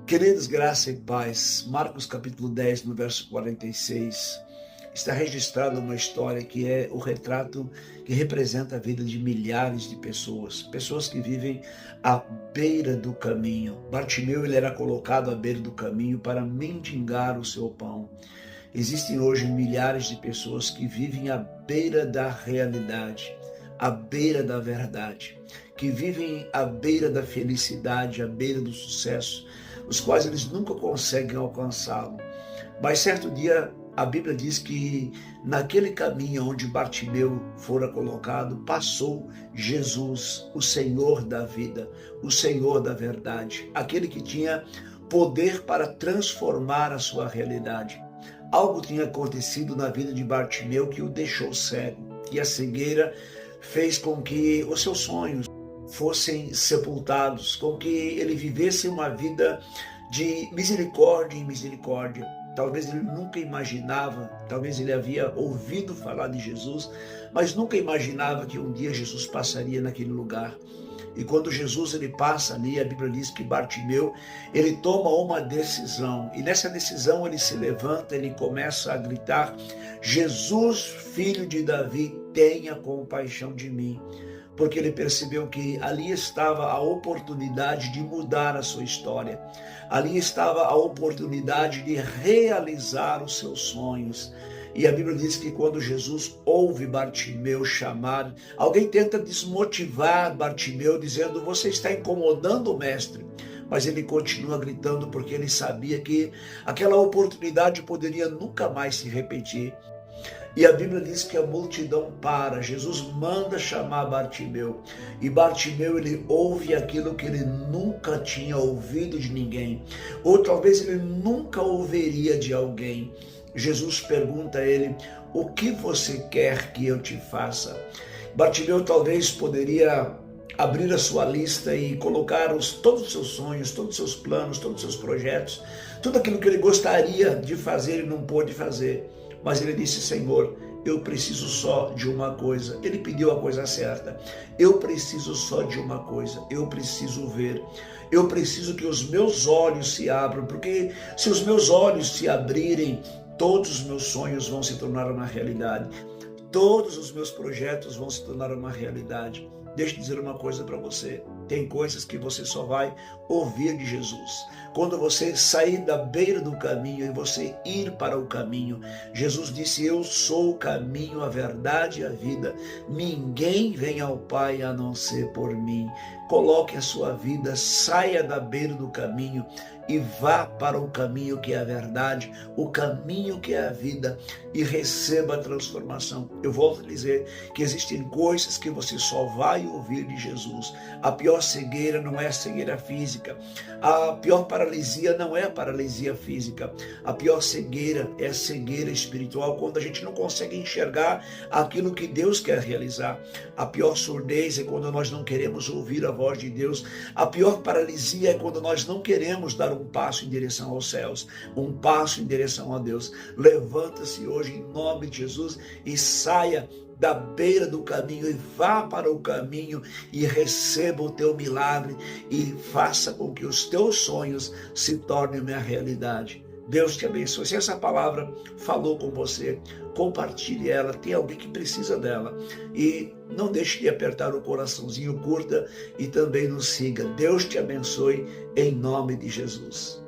Queridos, graça e paz, Marcos capítulo 10, no verso 46, está registrada uma história que é o retrato que representa a vida de milhares de pessoas, pessoas que vivem à beira do caminho. Bartimeu, ele era colocado à beira do caminho para mendigar o seu pão. Existem hoje milhares de pessoas que vivem à beira da realidade, à beira da verdade, que vivem à beira da felicidade, à beira do sucesso, os quais eles nunca conseguem alcançá-lo. Mas certo dia a Bíblia diz que naquele caminho onde Bartimeu fora colocado, passou Jesus, o Senhor da vida, o Senhor da verdade, aquele que tinha poder para transformar a sua realidade. Algo tinha acontecido na vida de Bartimeu que o deixou cego, e a cegueira fez com que os seus sonhos fossem sepultados, com que ele vivesse uma vida de misericórdia em misericórdia. Talvez ele nunca imaginava, talvez ele havia ouvido falar de Jesus, mas nunca imaginava que um dia Jesus passaria naquele lugar. E quando Jesus ele passa ali, a Bíblia diz que Bartimeu, ele toma uma decisão. E nessa decisão ele se levanta, ele começa a gritar: Jesus, filho de Davi, tenha compaixão de mim. Porque ele percebeu que ali estava a oportunidade de mudar a sua história. Ali estava a oportunidade de realizar os seus sonhos. E a Bíblia diz que quando Jesus ouve Bartimeu chamar, alguém tenta desmotivar Bartimeu, dizendo: você está incomodando o mestre. Mas ele continua gritando porque ele sabia que aquela oportunidade poderia nunca mais se repetir. E a Bíblia diz que a multidão para, Jesus manda chamar Bartimeu, e Bartimeu ele ouve aquilo que ele nunca tinha ouvido de ninguém, ou talvez ele nunca ouviria de alguém. Jesus pergunta a ele: o que você quer que eu te faça? Bartimeu talvez poderia abrir a sua lista e colocar todos os seus sonhos, todos os seus planos, todos os seus projetos, tudo aquilo que ele gostaria de fazer e não pôde fazer. Mas ele disse: Senhor, eu preciso só de uma coisa. Ele pediu a coisa certa. Eu preciso só de uma coisa. Eu preciso ver. Eu preciso que os meus olhos se abram, porque se os meus olhos se abrirem, todos os meus sonhos vão se tornar uma realidade. Todos os meus projetos vão se tornar uma realidade. Deixa eu dizer uma coisa para você. Tem coisas que você só vai ouvir de Jesus. Quando você sair da beira do caminho e você ir para o caminho, Jesus disse: eu sou o caminho, a verdade e a vida. Ninguém vem ao Pai a não ser por mim. Coloque a sua vida, saia da beira do caminho e vá para o caminho que é a verdade, o caminho que é a vida, e receba a transformação. Eu volto a dizer que existem coisas que você só vai ouvir de Jesus. A pior cegueira não é a cegueira física. A pior paralisia não é a paralisia física. A pior cegueira é a cegueira espiritual, quando a gente não consegue enxergar aquilo que Deus quer realizar. A pior surdez é quando nós não queremos ouvir a voz de Deus. A pior paralisia é quando nós não queremos dar um passo em direção aos céus, um passo em direção a Deus. Levanta-se hoje em nome de Jesus e saia da beira do caminho e vá para o caminho e receba o teu milagre e faça com que os teus sonhos se tornem uma realidade. Deus te abençoe. Se essa palavra falou com você, compartilhe ela. Tem alguém que precisa dela. E não deixe de apertar o coraçãozinho, curta e também nos siga. Deus te abençoe em nome de Jesus.